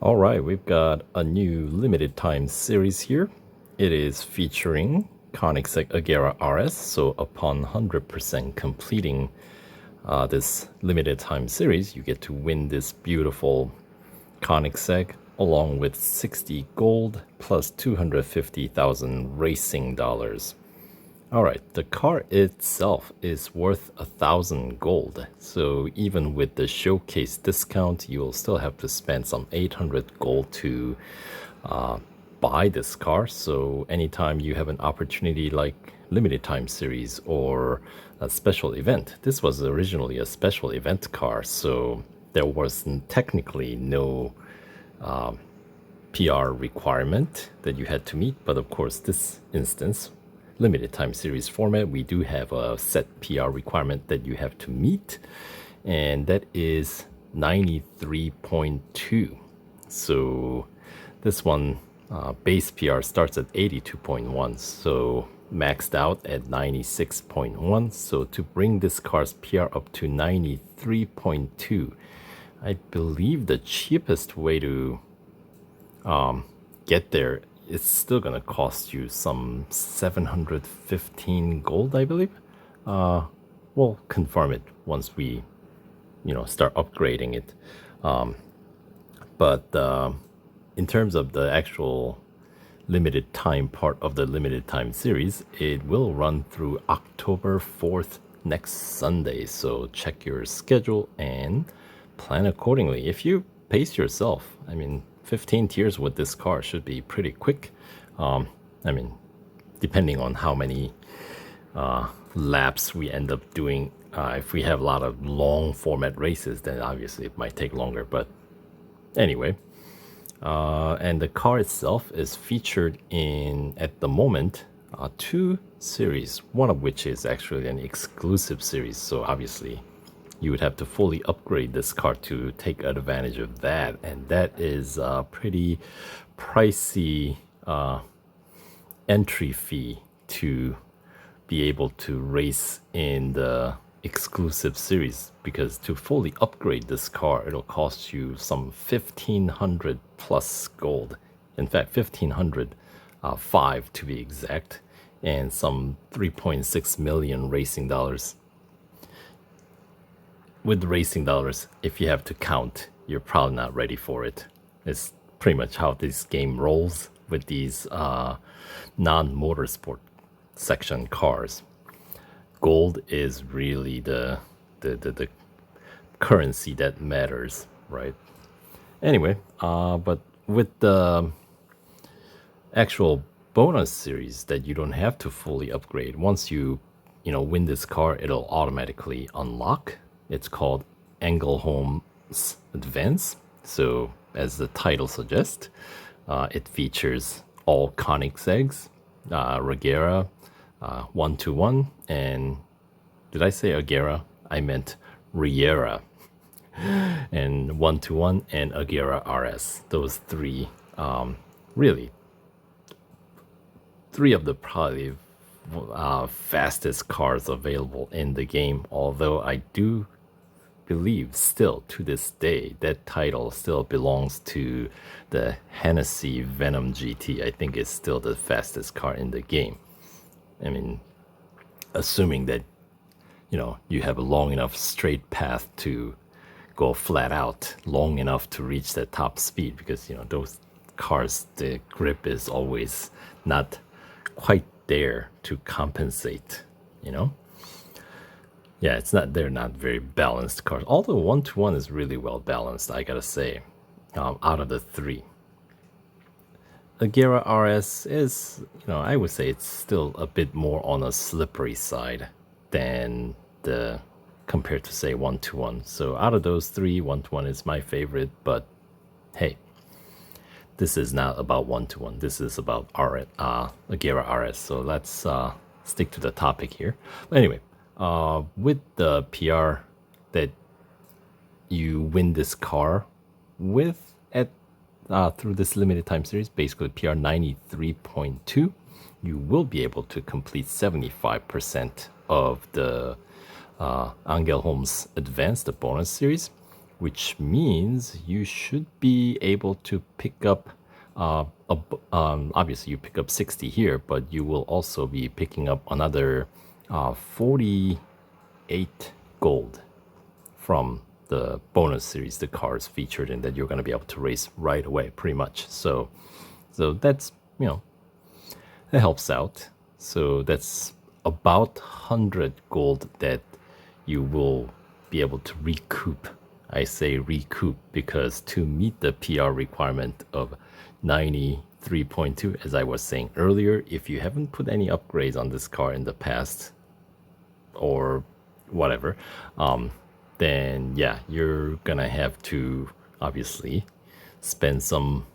All right, we've got a new limited time series here. It is featuring Koenigsegg Agera RS. So upon 100% completing this limited time series, you get to win this beautiful Koenigsegg along with 60 gold plus 250,000 racing dollars. All right, the car itself is worth 1,000 gold. So even with the showcase discount, you'll still have to spend some 800 gold to buy this car. So anytime you have an opportunity like limited time series or a special event, this was originally a special event car. So there was technically no PR requirement that you had to meet. But of course, this instance, limited time series format, we do have a set PR requirement that you have to meet, and that is 93.2. So this one base PR starts at 82.1, so maxed out at 96.1. So to bring this car's PR up to 93.2, I believe the cheapest way to get there, it's still gonna cost you some 715 gold, I believe. We'll confirm it once we, start upgrading it. But in terms of the actual limited time part of the limited time series, it will run through October 4th, next Sunday. So check your schedule and plan accordingly. If you pace yourself, 15 tiers with this car should be pretty quick. Depending on how many laps we end up doing. If we have a lot of long format races, then obviously it might take longer. But anyway, and the car itself is featured in, at the moment, two series, one of which is actually an exclusive series. So obviously you would have to fully upgrade this car to take advantage of that. And that is a pretty pricey entry fee to be able to race in the exclusive series, because to fully upgrade this car, it'll cost you some 1,500 plus gold. In fact, 1,505 to be exact, and some 3.6 million racing dollars. With racing dollars, if you have to count, you're probably not ready for it. It's pretty much how this game rolls with these non-motorsport section cars. Gold is really the currency that matters, right? Anyway, but with the actual bonus series that you don't have to fully upgrade, once you win this car, it'll automatically unlock. It's called Ängelholm's Advance. So as the title suggests, it features all Koenigseggs, REGERA, 121, and did I say Agera? I meant REGERA. And 121 and Agera RS. Those three, really, three of the probably fastest cars available in the game. Although I do believe still to this day that title still belongs to the Hennessy Venom GT. I think it's still the fastest car in the game. Assuming that you have a long enough straight path to go flat out, long enough to reach that top speed, because those cars, the grip is always not quite there to compensate. Yeah, they're not very balanced cars. Although 121 is really well balanced, I gotta say, out of the three. Agera RS is, I would say it's still a bit more on a slippery side than compared to say 121. So out of those three, 121 is my favorite. But hey, this is not about 121. This is about Agera RS. So let's stick to the topic here. But anyway, with the PR that you win this car with through this limited time series, basically PR 93.2, you will be able to complete 75% of the Ängelholm's Advanced, the bonus series, which means you should be able to pick up, obviously you pick up 60 here, but you will also be picking up another 48 gold from the bonus series, the cars featured in that you're going to be able to race right away, pretty much. So that's, it helps out. So that's about 100 gold that you will be able to recoup. I say recoup because to meet the PR requirement of 93.2, as I was saying earlier, if you haven't put any upgrades on this car in the past or whatever, then yeah, you're gonna have to obviously spend some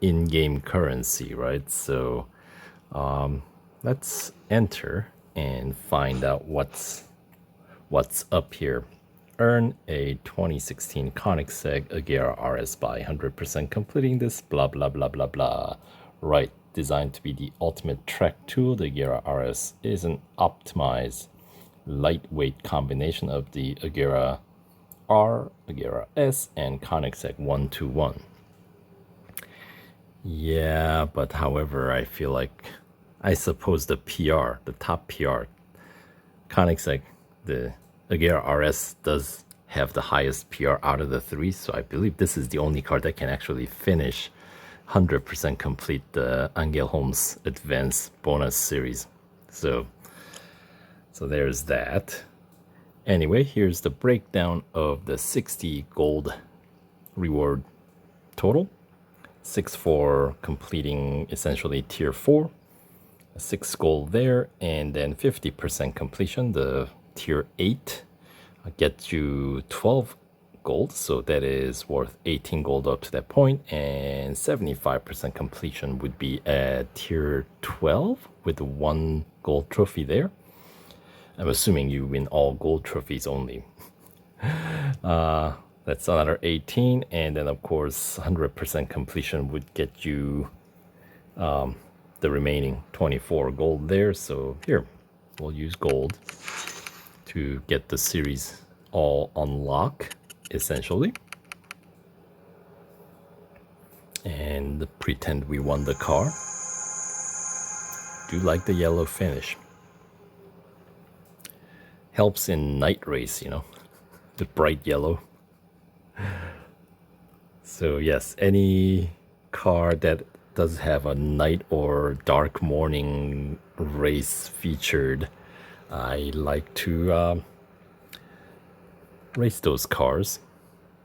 in-game currency, right? So let's enter and find out what's up here. Earn a 2016 Koenigsegg Agera RS by 100% completing this blah blah blah blah blah. Right, designed to be the ultimate track tool, the Agera RS is an optimized lightweight combination of the Agera R, Agera S, and Koenigsegg 121. Yeah, but however, I feel like, I suppose the PR, the top PR, Koenigsegg, the Agera RS does have the highest PR out of the three, so I believe this is the only car that can actually finish 100% complete the Ängelholm's Advanced Bonus Series. So there's that. Anyway, here's the breakdown of the 60 gold reward total. 6 for completing essentially tier 4, 6 gold there, and then 50% completion, the tier 8 gets you 12 gold, so that is worth 18 gold up to that point, and 75% completion would be at tier 12 with 1 gold trophy there. I'm assuming you win all gold trophies only. That's another 18, and then of course 100% completion would get you the remaining 24 gold there. So here, we'll use gold to get the series all unlock, essentially. And pretend we won the car. Do like the yellow finish. Helps in night race, the bright yellow. So yes, any car that does have a night or dark morning race featured, I like to race those cars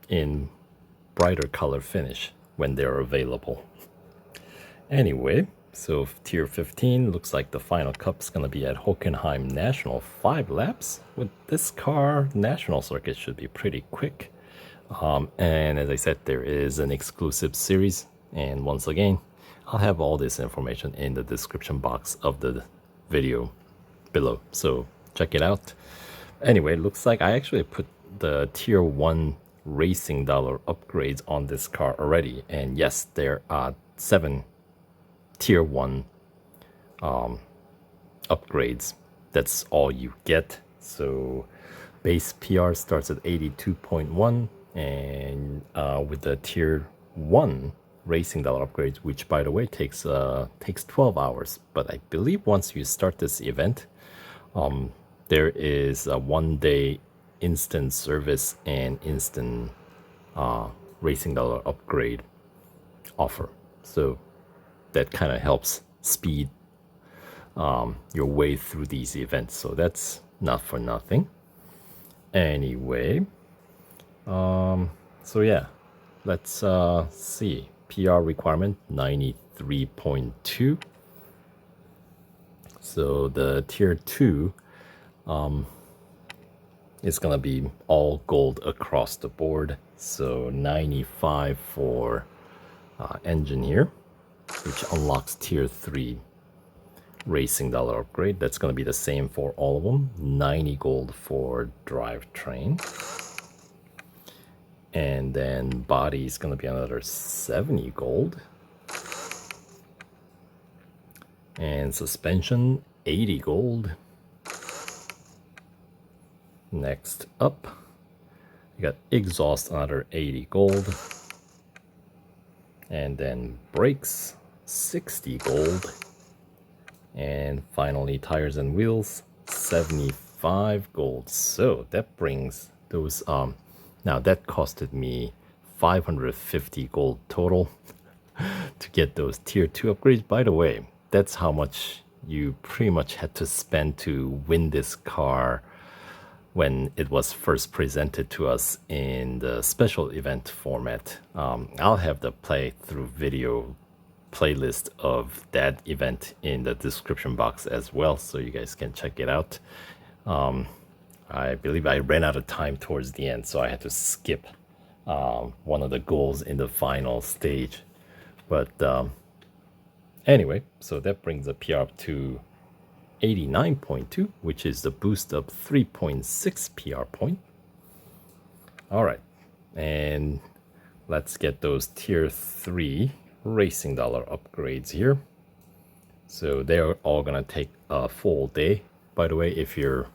in brighter color finish when they're available. Anyway, so tier 15 looks like the final cup's gonna be at Hockenheim National, 5 laps. With this car, national circuit should be pretty quick. And as I said, there is an exclusive series, and once again, I'll have all this information in the description box of the video below, so check it out. Anyway, looks like I actually put the tier 1 racing dollar upgrades on this car already, and yes, there are 7 tier 1 upgrades. That's all you get. So base PR starts at 82.1, and with the tier 1 racing dollar upgrades, which by the way takes 12 hours, but I believe once you start this event, there is a 1-day instant service and instant racing dollar upgrade offer. So that kind of helps speed your way through these events. So that's not for nothing. Anyway, so yeah, let's see. PR requirement 93.2. So the tier 2 is gonna be all gold across the board. So 95 for engineer, which unlocks tier 3 racing dollar upgrade. That's going to be the same for all of them. 90 gold for drivetrain, and then body is going to be another 70 gold, and suspension 80 gold. Next up, You got exhaust, another 80 gold. And then brakes, 60 gold. And finally, tires and wheels, 75 gold. So that brings those, now that costed me 550 gold total to get those tier 2 upgrades. By the way, that's how much you pretty much had to spend to win this car when it was first presented to us in the special event format. I'll have the playthrough video playlist of that event in the description box as well, so you guys can check it out. I believe I ran out of time towards the end, so I had to skip one of the goals in the final stage. But anyway, so that brings the PR up to 89.2, which is the boost of 3.6 PR point. All right, and let's get those tier 3 racing dollar upgrades here. So they're all gonna take a full day. By the way, if you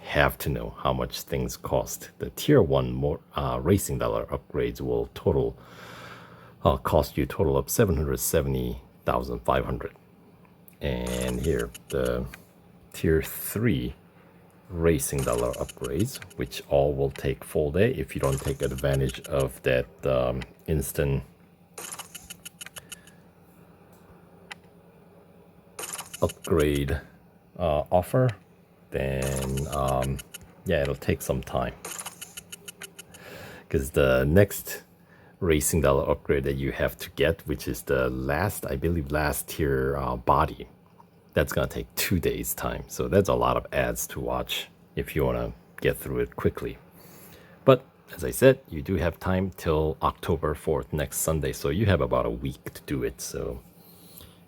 have to know how much things cost, the tier 1 more racing dollar upgrades will cost you a total of 770,500. And here, the tier 3 racing dollar upgrades, which all will take full day if you don't take advantage of that instant upgrade offer, then yeah, it'll take some time, because the next racing dollar upgrade that you have to get, which is the last, I believe, last tier body, that's gonna take 2 days time. So that's a lot of ads to watch if you want to get through it quickly. But as I said, you do have time till October 4th, next Sunday, so you have about a week to do it. So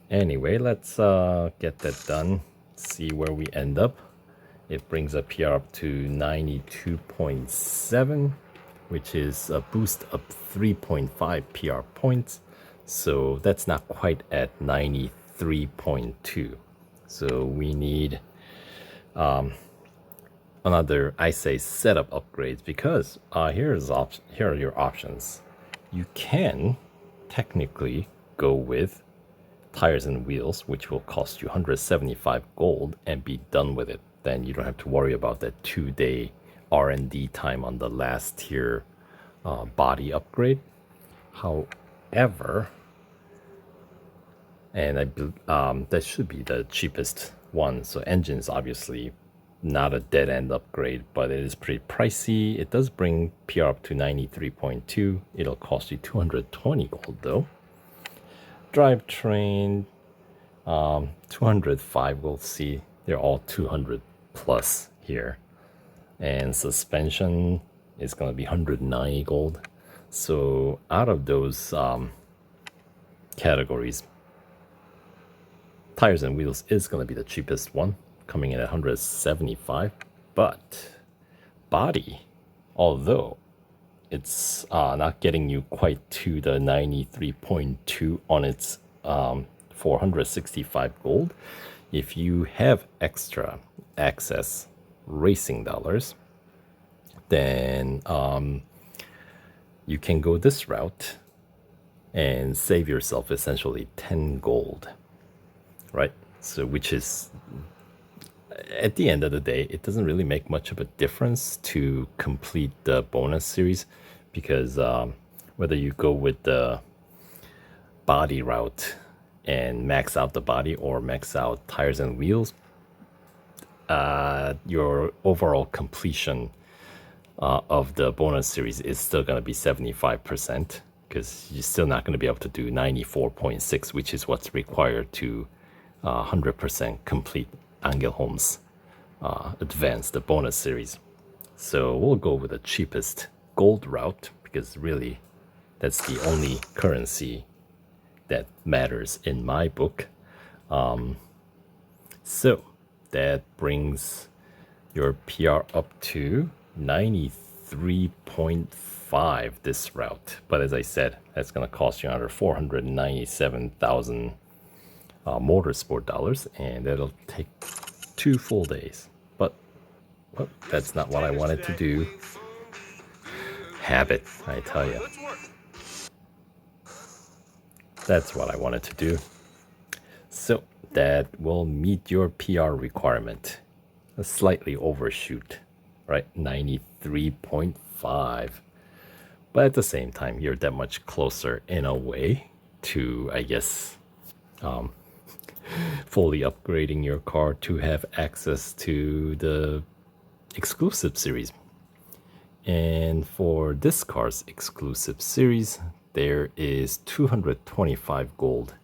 anyway, let's get that done, see where we end up. It brings a PR up to 92.7, which is a boost of 3.5 PR points. So that's not quite at 93.2. So we need another, I say, setup upgrades, because here are your options. You can technically go with tires and wheels, which will cost you 175 gold, and be done with it. Then you don't have to worry about that 2-day R&D time on the last tier body upgrade. However, and that should be the cheapest one. So engine is obviously not a dead end upgrade, but it is pretty pricey. It does bring PR up to 93.2. It'll cost you 220 gold though. Drivetrain, 205 gold. See, they're all 200 plus here. And suspension is going to be 190 gold. So out of those categories, tires and wheels is going to be the cheapest one, coming in at 175. But body, although it's not getting you quite to the 93.2 on its 465 gold, if you have extra access racing dollars, then you can go this route and save yourself essentially 10 gold, right? So which is, at the end of the day, it doesn't really make much of a difference to complete the bonus series, because whether you go with the body route and max out the body or max out tires and wheels, your overall completion of the bonus series is still going to be 75%, because you're still not going to be able to do 94.6, which is what's required to 100% complete Ängelholm's advance, the bonus series. So we'll go with the cheapest gold route, because really that's the only currency that matters in my book. So that brings your PR up to 93.5 this route. But as I said, that's going to cost you another 497,000 motorsport dollars, and that'll take 2 full days. But well, that's not what I wanted to do. habit, I tell you. That's what I wanted to do. So that will meet your PR requirement. A slightly overshoot, right? 93.5. But at the same time, you're that much closer in a way to, I guess, fully upgrading your car to have access to the exclusive series. And for this car's exclusive series, there is 225 gold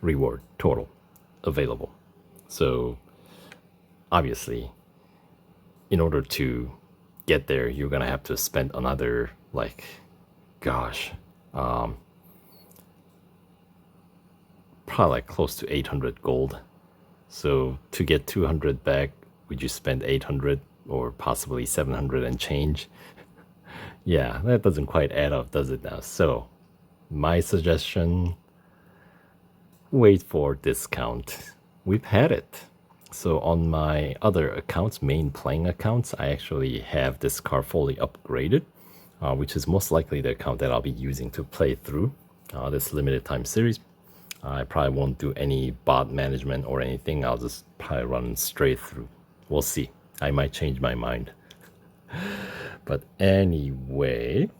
reward total available. So obviously, in order to get there, you're gonna have to spend another, like, gosh, probably like close to 800 gold. So to get 200 back, would you spend 800 or possibly 700 and change? Yeah, that doesn't quite add up, does it now? So my suggestion, wait for discount. We've had it. So on my other accounts, main playing accounts, I actually have this car fully upgraded, which is most likely the account that I'll be using to play through this limited time series. I probably won't do any bot management or anything. I'll just probably run straight through. We'll see. I might change my mind. But anyway,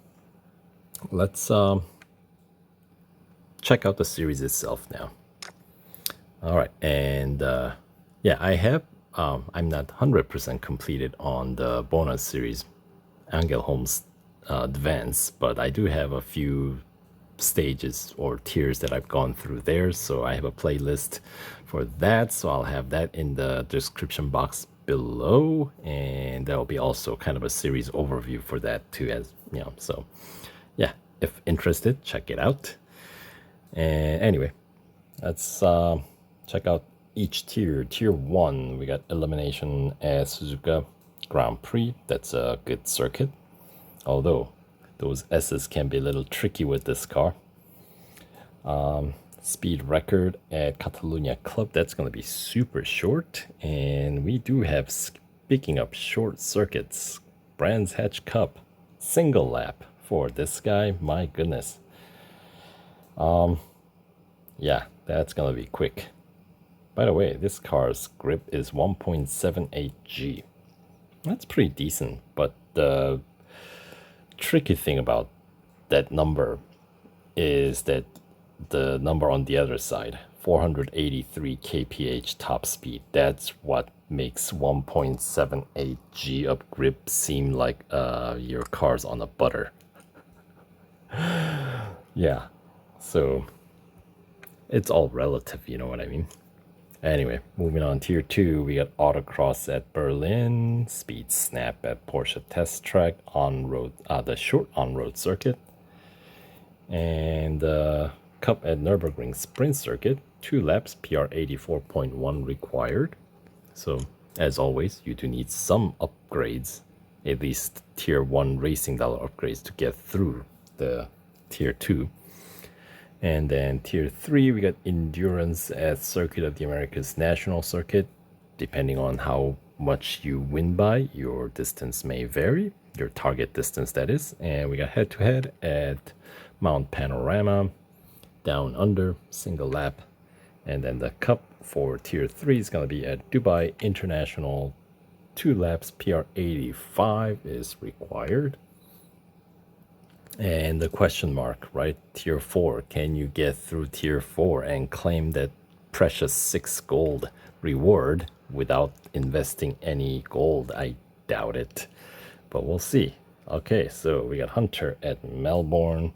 let's check out the series itself now. All right, and yeah, I have, I'm not 100% completed on the bonus series, Ängelholm's Advance, but I do have a few stages or tiers that I've gone through there, so I have a playlist for that, so I'll have that in the description box below, and there'll be also kind of a series overview for that too, as you know. So yeah, if interested, check it out. And anyway, let's check out each tier. Tier 1, we got Elimination at Suzuka Grand Prix. That's a good circuit, although those S's can be a little tricky with this car. Speed record at Catalunya Club, that's going to be super short. And we do have, speaking of short circuits, Brands Hatch Cup single lap for this guy. My goodness. Yeah, that's going to be quick. By the way, this car's grip is 1.78 G. That's pretty decent, but the tricky thing about that number is that the number on the other side, 483 kph top speed, that's what makes 1.78 G of grip seem like your car's on a butter. Yeah, so it's all relative, you know what I mean? Anyway, moving on, tier 2, we got Autocross at Berlin, Speed Snap at Porsche Test Track, on-road, the short on-road circuit, and Cup at Nürburgring Sprint Circuit, 2 laps, PR 84.1 required. So, as always, you do need some upgrades, at least tier 1 racing dollar upgrades to get through the tier 2. And then tier 3, we got Endurance at Circuit of the Americas National Circuit. Depending on how much you win by, your distance may vary, your target distance that is. And we got head-to-head at Mount Panorama, Down Under, single lap. And then the Cup for tier 3 is going to be at Dubai International, 2 laps, PR 85 is required. And the question mark, right? Tier 4, can you get through tier 4 and claim that precious 6 gold reward without investing any gold? I doubt it, but we'll see. Okay, so we got Hunter at Melbourne,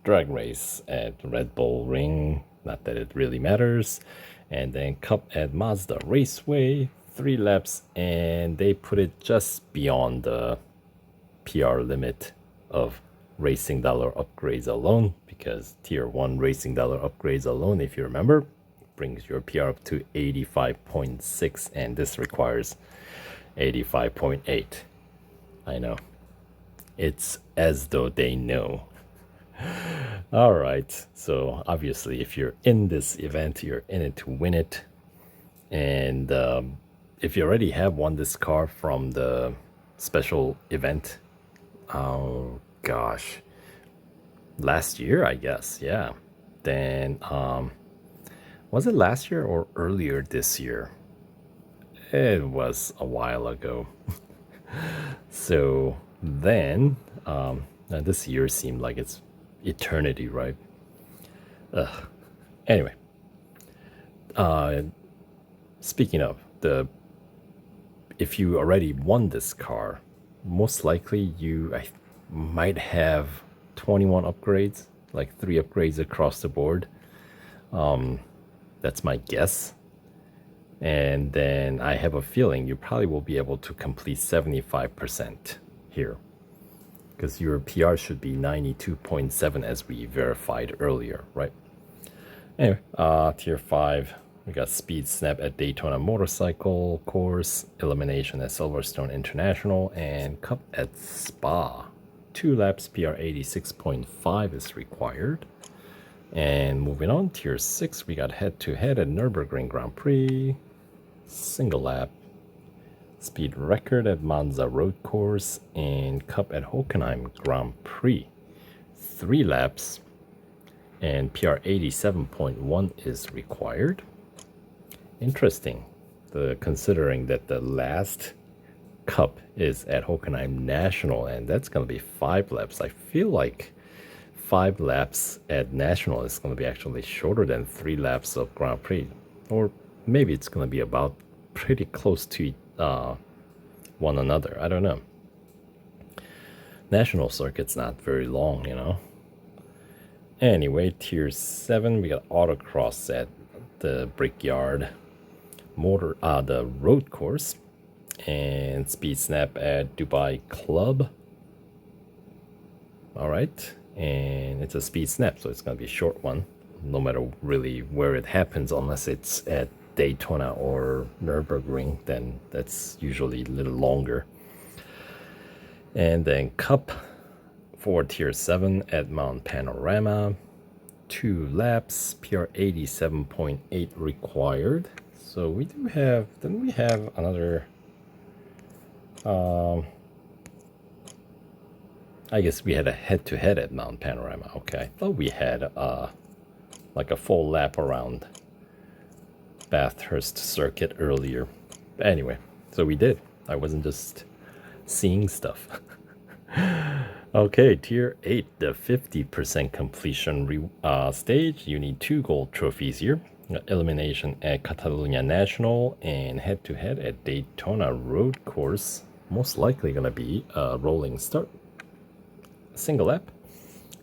Drag Race at Red Bull Ring, not that it really matters, and then Cup at Mazda Raceway, 3 laps, and they put it just beyond the PR limit of racing dollar upgrades alone, because tier 1 racing dollar upgrades alone, if you remember, brings your PR up to 85.6, and this requires 85.8. I know, it's as though they know. All right, so obviously if you're in this event, you're in it to win it. And if you already have won this car from the special event, Oh gosh, last year, I guess. Yeah. Then, was it last year or earlier this year? It was a while ago. So then, now this year seemed like it's eternity, right? Ugh. Anyway, speaking of if you already won this car, most likely I might have 21 upgrades, like 3 upgrades across the board. That's my guess. And then I have a feeling you probably will be able to complete 75% here, because your PR should be 92.7 as we verified earlier, right? Anyway, tier 5, we got speed snap at Daytona Motorcycle Course, elimination at Silverstone International, and cup at Spa. 2 laps, PR 86.5 is required. And moving on, tier 6, we got head-to-head at Nürburgring Grand Prix, single lap, speed record at Monza Road Course, and cup at Hockenheim Grand Prix. 3 laps, and PR 87.1 is required. Interesting, considering that the last cup is at Hockenheim National, and that's going to be 5 laps. I feel like 5 laps at National is going to be actually shorter than 3 laps of Grand Prix. Or maybe it's going to be about pretty close to one another. I don't know. National circuit's not very long, you know. Anyway, tier 7, we got autocross at the Brickyard the road course, and speed snap at Dubai Club. All right, and it's a speed snap, so it's gonna be a short one, no matter really where it happens, unless it's at Daytona or Nürburgring, then that's usually a little longer. And then cup for tier 7 at Mount Panorama, 2 laps, PR 87.8 required. So we do have, then we have another, I guess we had a head-to-head at Mount Panorama. Okay, I thought we had like a full lap around Bathurst Circuit earlier. But anyway, so we did. I wasn't just seeing stuff. Okay, tier 8, the 50% completion stage. You need 2 gold trophies here. Elimination at Catalunya National and head-to-head at Daytona Road Course. Most likely going to be a rolling start. Single lap.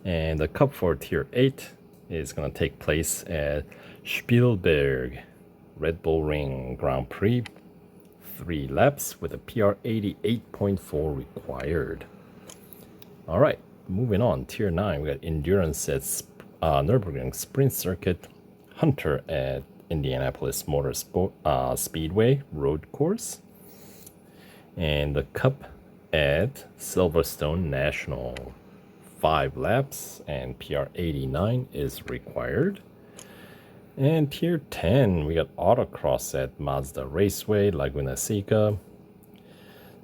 And the cup for tier 8 is going to take place at Spielberg Red Bull Ring Grand Prix. 3 laps with a PR 88.4 required. All right, moving on. Tier 9, we got endurance at Nürburgring Sprint Circuit, Hunter at Indianapolis Motor Speedway Road Course, and the cup at Silverstone National. 5 laps and PR 89 is required. And tier 10, we got autocross at Mazda Raceway, Laguna Seca,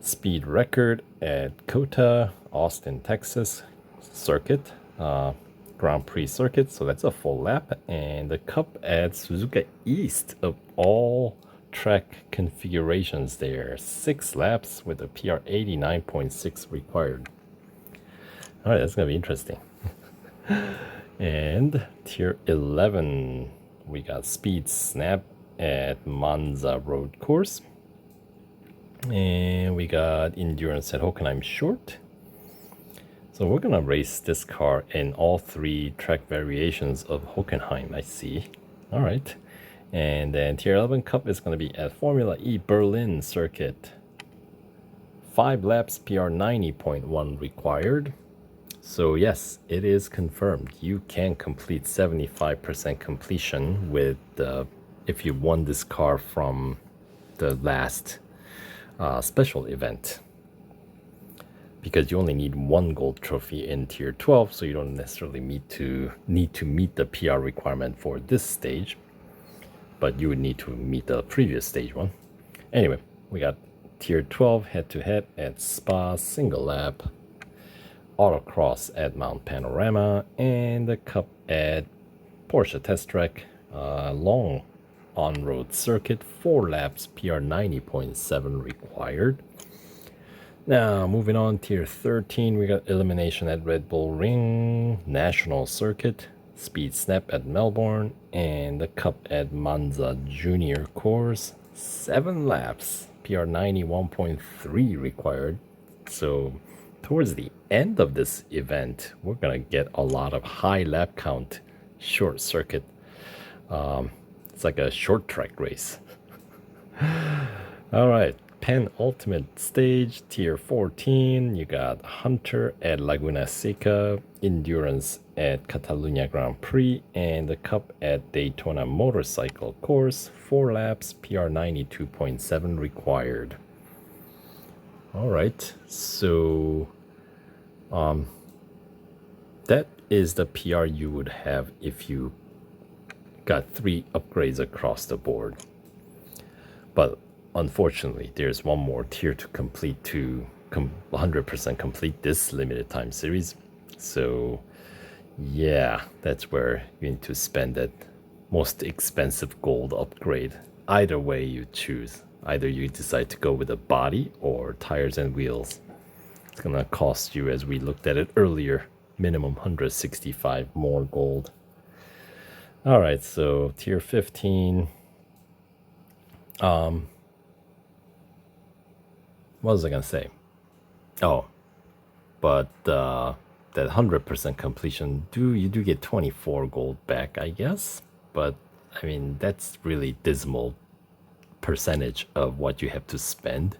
speed record at COTA, Austin, Texas circuit, Grand Prix circuit, so that's a full lap. And the cup at Suzuka East, of all track configurations there, 6 laps with a PR 89.6 required. All right, that's gonna be interesting. And tier 11, we got speed snap at Monza Road Course, and we got endurance at Hockenheim Short. So we're gonna race this car in all 3 track variations of Hockenheim, I see. All right, and then tier 11 cup is gonna be at Formula E Berlin circuit. 5 laps, PR 90.1 required. So yes, it is confirmed. You can complete 75% completion with if you won this car from the last special event, because you only need 1 gold trophy in tier 12, so you don't necessarily need to meet the PR requirement for this stage, but you would need to meet the previous stage one. Anyway, we got tier 12 head-to-head at Spa, single lap, Autocross at Mount Panorama, and the Cup at Porsche Test Track. Long on-road circuit, 4 laps, PR 90.7 required. Now, moving on, Tier 13, we got elimination at Red Bull Ring, National Circuit, Speed Snap at Melbourne, and the Cup at Monza Junior Course. 7 laps, PR 91.3 required. So, towards the end of this event, we're going to get a lot of high lap count short circuit. It's like a short track race. All right. Penultimate stage, Tier 14, you got Hunter at Laguna Seca, Endurance at Catalunya Grand Prix, and the Cup at Daytona Motorcycle Course. 4 laps, PR 92.7 required. All right, so that is the PR you would have if you got 3 upgrades across the board. But unfortunately, there's one more tier to complete to 100% complete this limited time series. So yeah, that's where you need to spend that most expensive gold upgrade. Either way you choose. Either you decide to go with a body or tires and wheels. It's gonna cost you, as we looked at it earlier, minimum 165 more gold. All right, so tier 15. What was I gonna say? Oh, but that 100% completion, you do get 24 gold back, I guess. But I mean, that's really dismal percentage of what you have to spend.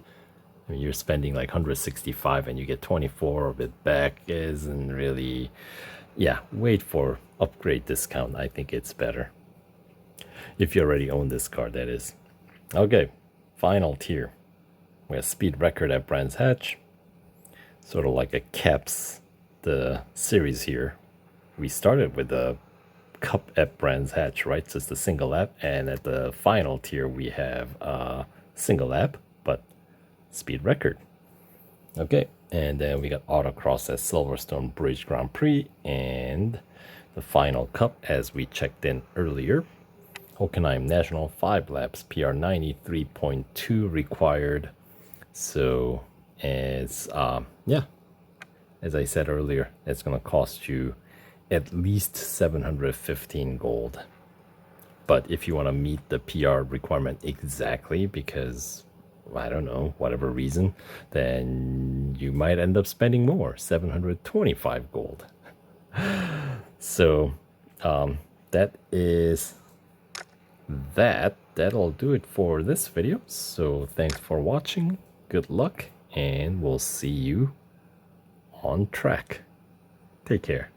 I mean, you're spending like 165 and you get 24 of it back. Isn't really, yeah. Wait for upgrade discount. I think it's better if you already own this car, that is. Okay, final tier. We have speed record at Brands Hatch. Sort of like a caps the series here. We started with the Cup at Brands Hatch, right? Just a single lap. And at the final tier, we have a single lap, but speed record. Okay, and then we got Autocross at Silverstone Bridge Grand Prix. And the final Cup, as we checked in earlier. Hockenheim National, 5 laps, PR 93.2 required. So, as as I said earlier, it's going to cost you at least 715 gold. But if you want to meet the PR requirement exactly, because, I don't know, whatever reason, then you might end up spending more, 725 gold. So, that is that. That'll do it for this video. So, thanks for watching. Good luck, and we'll see you on track. Take care.